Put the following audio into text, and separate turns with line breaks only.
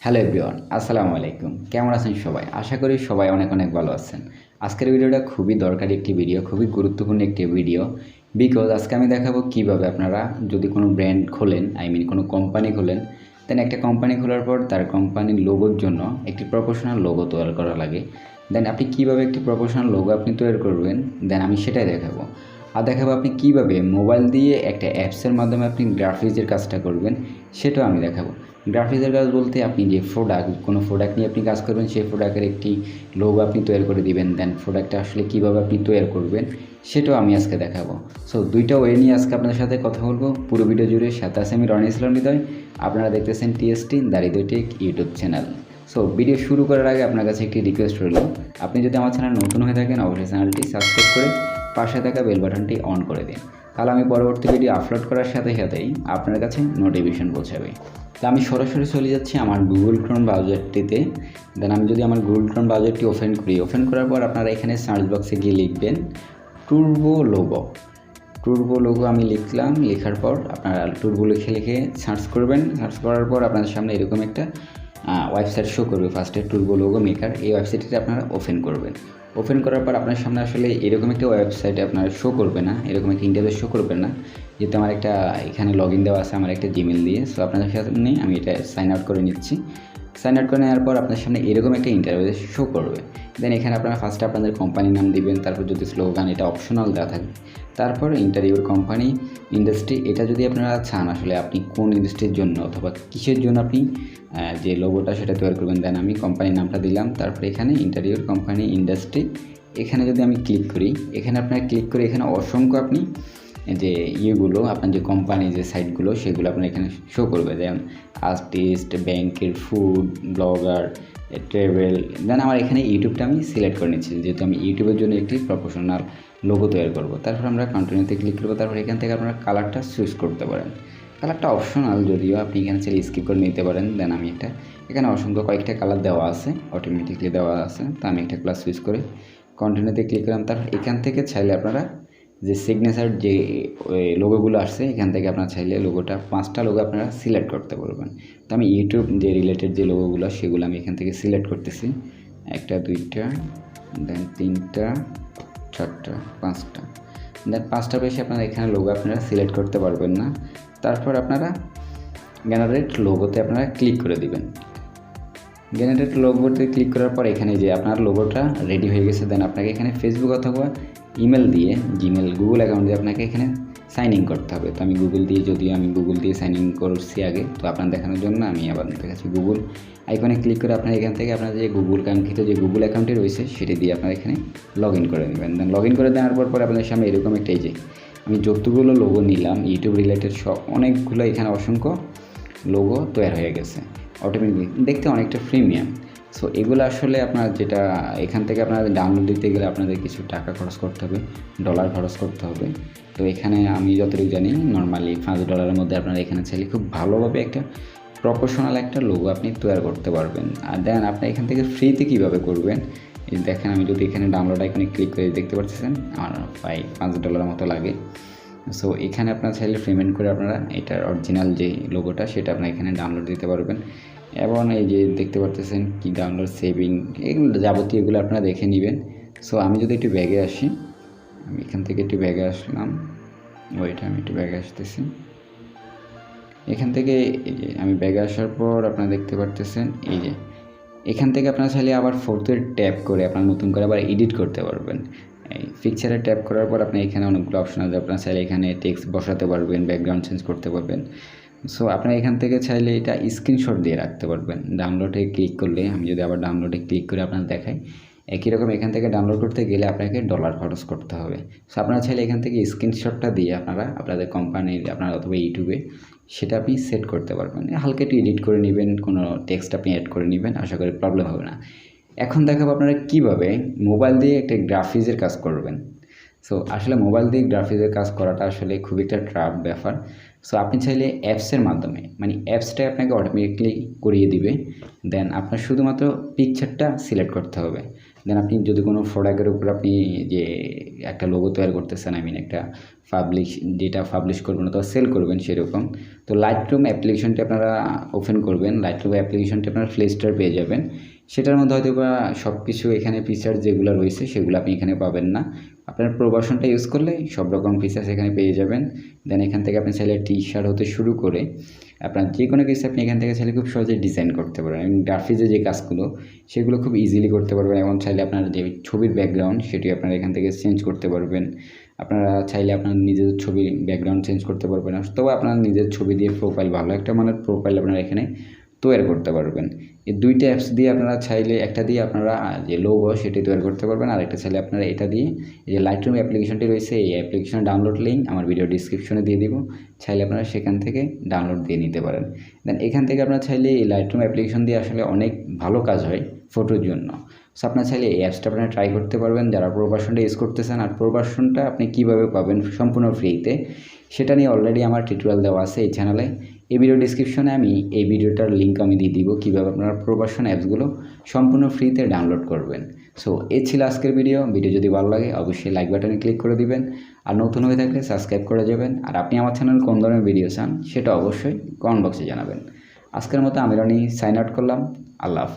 Hello everyone, আসসালামু আলাইকুম। কেমন আছেন সবাই? আশা করি সবাই অনেক অনেক ভালো আছেন। আজকের ভিডিওটা খুবই দরকারি একটি ভিডিও, খুবই গুরুত্বপূর্ণ একটি ভিডিও। বিকজ আজকে আমি দেখাবো কিভাবে আপনারা যদি কোনো ব্র্যান্ড খোলেন, কোনো কোম্পানি খোলেন, দেন একটা কোম্পানি খোলার পর তার কোম্পানির লোগোর জন্য একটি প্রফেশনাল লোগো তৈরি করা লাগে। দেন আপনি কীভাবে একটি প্রফেশনাল লোগো আপনি তৈরি করবেন, দেন আমি সেটাই দেখাবো। আর দেখাবো আপনি কীভাবে মোবাইল দিয়ে একটা অ্যাপসের মাধ্যমে আপনি গ্রাফিক্সের কাজটা করবেন, সেটাও আমি দেখাবো। গ্রাফিক্সের কাজ বলতে আপনি যে কোনো প্রোডাক্ট নিয়ে আপনি কাজ করবেন, সেই প্রোডাক্টের একটি লোগো আপনি তৈরি করে দিবেন। দেন প্রোডাক্টটা আসলে কীভাবে আপনি তৈরি করবেন সেটাও আমি আজকে দেখাবো। সো দুইটা ওয়ে নিয়ে আজকে আপনাদের সাথে কথা বলবো পুরো ভিডিও জুড়ে। সাথে আছে আমি হৃদয়। আপনারা দেখতেছেন TST the Hridoy tech YouTube channel. So video শুরু করার আগে আপনার কাছে একটি রিকোয়েস্ট রইল, আপনি যদি আমার চ্যানেল নতুন হয়ে থাকেন অবশ্যই চ্যানেলটি সাবস্ক্রাইব করে পাশে থাকা বেল বাটনটি অন করে দিন। তাহলে আমি পরবর্তী ভিডিও আপলোড করার সাথে সাথেই আপনার কাছে নোটিফিকেশন পৌঁছাবে। তো আমি সরাসরি চলে যাচ্ছি আমার গুগল ক্রোম ব্রাউজারটিতে। দেন আমি যদি আমার গুগল ক্রোম ব্রাউজারটি ওপেন করার পর আপনারা এখানে সার্চ বক্সে গিয়ে লিখবেন টুরবো লোগো। আমি লিখলাম, লেখার পর আপনারা টুরবো লিখে সার্চ করবেন। সার্চ করার পর আপনাদের সামনে এরকম একটা ওয়েবসাইট শো করবে। ফার্স্টে টুরবো লোগো মেকার, এই ওয়েবসাইটটি আপনারা ওপেন করবেন। ওপেন করার পর আপনার সামনে আসলে এরকম একটা ওয়েবসাইট আপনার শো করবে না, এরকম একটা ইন্টারফেস শো করবে না, যেহেতু আমার একটা এখানে লগ ইন দেওয়া আছে আমার একটা জিমেল দিয়ে। সো আপনাদের সামনে আমি এটা সাইন আউট করে নিচ্ছি। সাইন আউট করে নেওয়ার পর আপনার সামনে এরকম একটা ইন্টারফেস শো করবে। দেন এখানে আপনারা ফার্স্টে আপনাদের কোম্পানির নাম দিবেন, তারপর যদি স্লোগান এটা অপশনাল দেওয়া থাকবে, তারপর ইন্টারভিউর কোম্পানি, ইন্ডাস্ট্রি, এটা যদি আপনারা চান আসলে আপনি কোন ইন্ডাস্ট্রির জন্য অথবা কিসের জন্য আপনি যে লোগোটা সেটা তৈরি করবেন। দেন আমি কোম্পানির নামটা দিলাম, তারপর এখানে ইন্টারভিউর কোম্পানি, ইন্ডাস্ট্রি, এখানে যদি আমি ক্লিক করি, এখানে আপনারা ক্লিক করে এখানে অসংখ্য আপনি যে ইয়েগুলো আপনার যে কোম্পানি যে সাইটগুলো সেগুলো আপনার এখানে শো করবে, যেমন আর্টিস্ট, ব্যাংকের, ফুড, ব্লগার, ট্রাভেল। দেন আমার এখানে ইউটিউবটা আমি সিলেক্ট করে নিচ্ছি, যেহেতু আমি ইউটিউবের জন্য একটি প্রফেশনাল লোগো তৈরি করবো। তারপর আমরা কন্টিনিউতে ক্লিক করবো। তারপর এখান থেকে আপনারা কালারটা চুজ করতে পারেন। কালারটা অপশনাল, যদিও আপনি এখানে চাইলে স্কিপ করে নিতে পারেন। দেন আমি এখানে অসংখ্য কয়েকটা কালার দেওয়া আছে, অটোমেটিকলি দেওয়া আছে। তো আমি একটা কালার চুজ করে কন্টিনিউতে ক্লিক করলাম। তারপর এখান থেকে চাইলে আপনারা যে সিগনেচার যে লোগোগুলো আসছে, এখান থেকে আপনারা চাইলে লোগোটা 5টা লোগো আপনারা সিলেক্ট করতে পারবেন। তো আমি ইউটিউব যে রিলেটেড যে লোগোগুলো সেগুলো আমি এখান থেকে সিলেক্ট করতেছি। 1টা 2টা, দেন 3টা 4টা 5টা। দেন 5টা বেশি আপনারা এখানে লোগো আপনারা সিলেক্ট করতে পারবেন না। তারপর আপনারা জেনারেট লোগোতে আপনারা ক্লিক করে দিবেন। জেনারেট লোগোতে ক্লিক করার পর এখানে যে আপনার লোগোটা রেডি হয়ে গেছে। দেন আপনাকে এখানে ফেসবুক অথবা ইমেল দিয়ে, জিমেল, গুগল অ্যাকাউন্ট দিয়ে আপনাকে এখানে সাইন ইন করতে হবে। তো আমি গুগল দিয়ে সাইন ইন করছি আগে, তো আপনার দেখানোর জন্য আমি আবার দেখাচ্ছি। গুগল আইকনে ক্লিক করে আপনার এখান থেকে আপনার যে গুগল কাঙ্ক্ষিত যে গুগল অ্যাকাউন্টটি রয়েছে সেটি দিয়ে আপনারা এখানে লগ ইন করে নেবেন। দেন লগ ইন করে দেওয়ার পর আপনাদের সামনে এরকম একটা যে আমি যতগুলো লোগো নিলাম ইউটিউব রিলেটেড সব অনেকগুলো এখানে অসংখ্য লোগো তৈরি হয়ে গেছে অটোমেটিকলি, দেখতে অনেকটা প্রিমিয়াম। সো এগুলো আসলে আপনার যেটা এখান থেকে আপনাদের ডাউনলোড দিতে গেলে আপনাদের কিছু টাকা খরচ করতে হবে, ডলার খরচ করতে হবে। তো এখানে আমি যতটুকু জানি নর্মালি $5 মধ্যে আপনারা এখানে চাইলে খুব ভালোভাবে একটা প্রফেশনাল একটা লোগো আপনি তৈরি করতে পারবেন। আর দেন আপনি এখান থেকে ফ্রিতে কীভাবে করবেন, এই দেখেন আমি যদি এখানে ডাউনলোড আইকনে ক্লিক করে দেখতে পাচ্ছেন আমার $5 মতো লাগে। সো এখানে আপনারা চাইলে পেমেন্ট করে আপনারা এটার অরিজিনাল যে লোগোটা সেটা আপনারা এখানে ডাউনলোড দিতে পারবেন। এবং এই যে দেখতে পাচ্ছেন কি ডাউনলোড, সেভিং, এগুলো যাবতীয় এগুলো আপনারা দেখে নেবেন। সো আমি যদি একটু ব্যাগে আসি, আমি এখান থেকে একটু ব্যাগে আসলাম, আমি একটু ব্যাগে আসতেছি। এখান থেকে এই যে আমি ব্যাগে আসার পর আপনারা দেখতে পাচ্ছেন এই যে এখান থেকে আপনারা চাইলে আবার ফোর্থের ট্যাপ করে আপনারা নতুন করে আবার এডিট করতে পারবেন। এই পিকচারে ট্যাপ করার পর আপনি এখানে অনেকগুলো অপশন আছে, আপনারা চাইলে এখানে টেক্সট বসাতে পারবেন, ব্যাকগ্রাউন্ড চেঞ্জ করতে পারবেন। সো আপনারা এখান থেকে চাইলে এটা স্ক্রিনশট দিয়ে রাখতে পারবেন। ডাউনলোডে ক্লিক করলে, আমি যদি আবার ডাউনলোডে ক্লিক করে আপনাদের দেখাই, একই রকম এখান থেকে ডাউনলোড করতে গেলে আপনাকে ডলার খরচ করতে হবে। সো আপনারা চাইলে এখান থেকে স্ক্রিনশটটা দিয়ে আপনারা আপনাদের কোম্পানির আপনারা অথবা ইউটিউবে সেটা আপনি সেট করতে পারবেন। হালকা একটু এডিট করে নেবেন, কোনো টেক্সট আপনি অ্যাড করে নেবেন, আশা করি প্রবলেম হবে না। এখন দেখাবো আপনারা কীভাবে মোবাইল দিয়ে একটা গ্রাফিক্সের কাজ করবেন। সো আসলে মোবাইল দিয়ে গ্রাফিক্সের কাজ করাটা আসলে খুব একটা টাফ ব্যাপার। সো আপনি চাইলে অ্যাপসের মাধ্যমে, অ্যাপসটাই আপনাকে অটোমেটিকলি করিয়ে দিবে। দেন আপনার শুধুমাত্র পিকচারটা সিলেক্ট করতে হবে। দেন আপনি যদি কোনো প্রোডাক্টের উপর আপনি যে একটা লোগো তৈরি করতেছেন, একটা যেটা পাবলিশ করবেন অথবা সেল করবেন সেরকম, তো লাইটরুম অ্যাপ্লিকেশনটি আপনারা ওপেন করবেন। লাইটরুম অ্যাপ্লিকেশনটি আপনারা প্লে স্টোর পেয়ে যাবেন। সেটার মধ্যে হয়তো বা সব কিছু এখানে ফিচার যেগুলো রয়েছে সেগুলো আপনি এখানে পাবেন না। আপনার প্রো ভার্সনটা ইউজ করলে সব রকম ফিচার্স এখানে পেয়ে যাবেন। দেন এখান থেকে আপনি চাইলে টি শার্ট হতে শুরু করে আপনার যে কোনো কিছু আপনি এখান থেকে চাইলে খুব সহজে ডিজাইন করতে পারবেন, এবং গ্রাফিক্সের যে কাজগুলো সেগুলো খুব ইজিলি করতে পারবেন। এবং চাইলে আপনার যে ছবির ব্যাকগ্রাউন্ড সেটি আপনারা এখান থেকে চেঞ্জ করতে পারবেন। আপনারা চাইলে আপনার নিজের ছবির ব্যাকগ্রাউন্ড চেঞ্জ করতে পারবেন, তবে আপনার নিজের ছবি দিয়ে প্রোফাইল, ভালো একটা মানের প্রোফাইল আপনারা এখানে তৈরি করতে পারবেন। এই দুইটা অ্যাপস দিয়ে আপনারা চাইলে একটা দিয়ে আপনারা যে লোগো সেটি তৈরি করতে পারবেন, আর একটা চাইলে আপনারা এটা দিয়ে এই যে লাইটরুম অ্যাপ্লিকেশনটি রয়েছে এই অ্যাপ্লিকেশনের ডাউনলোড লিঙ্ক আমার ভিডিও ডিসক্রিপশনে দিয়ে দিব, চাইলে আপনারা সেখান থেকে ডাউনলোড দিয়ে নিতে পারেন। দেন এখান থেকে আপনারা চাইলে এই লাইটরুম অ্যাপ্লিকেশন দিয়ে আসলে অনেক ভালো কাজ হয় ফটোর জন্য। সো আপনারা চাইলে এই অ্যাপসটা আপনারা ট্রাই করতে পারবেন যারা প্রো ভার্সনটা ইউজ করতেছেন। আর প্রো ভার্সনটা আপনি কীভাবে পাবেন সম্পূর্ণ ফ্রিতে সেটা নিয়ে অলরেডি আমার টিউটোরিয়াল দেওয়া আছে এই চ্যানেলে। এই ভিডিও ডিসক্রিপশনে আমি এই ভিডিওটার লিঙ্ক আমি দিয়ে দিব কীভাবে আপনারা প্রো ভার্সন অ্যাপসগুলো সম্পূর্ণ ফ্রিতে ডাউনলোড করবেন। সো এই ছিল আজকের ভিডিও যদি ভালো লাগে অবশ্যই লাইক বাটনে ক্লিক করে দিবেন, আর নতুন হয়ে থাকলে সাবস্ক্রাইব করে যাবেন। আর আপনি আমার চ্যানেল কোন ধরনের ভিডিও চান সেটা অবশ্যই কমেন্ট বক্সে জানাবেন। আজকের মতো আমি রনি সাইন আউট করলাম। আল্লাহ হাফেজ।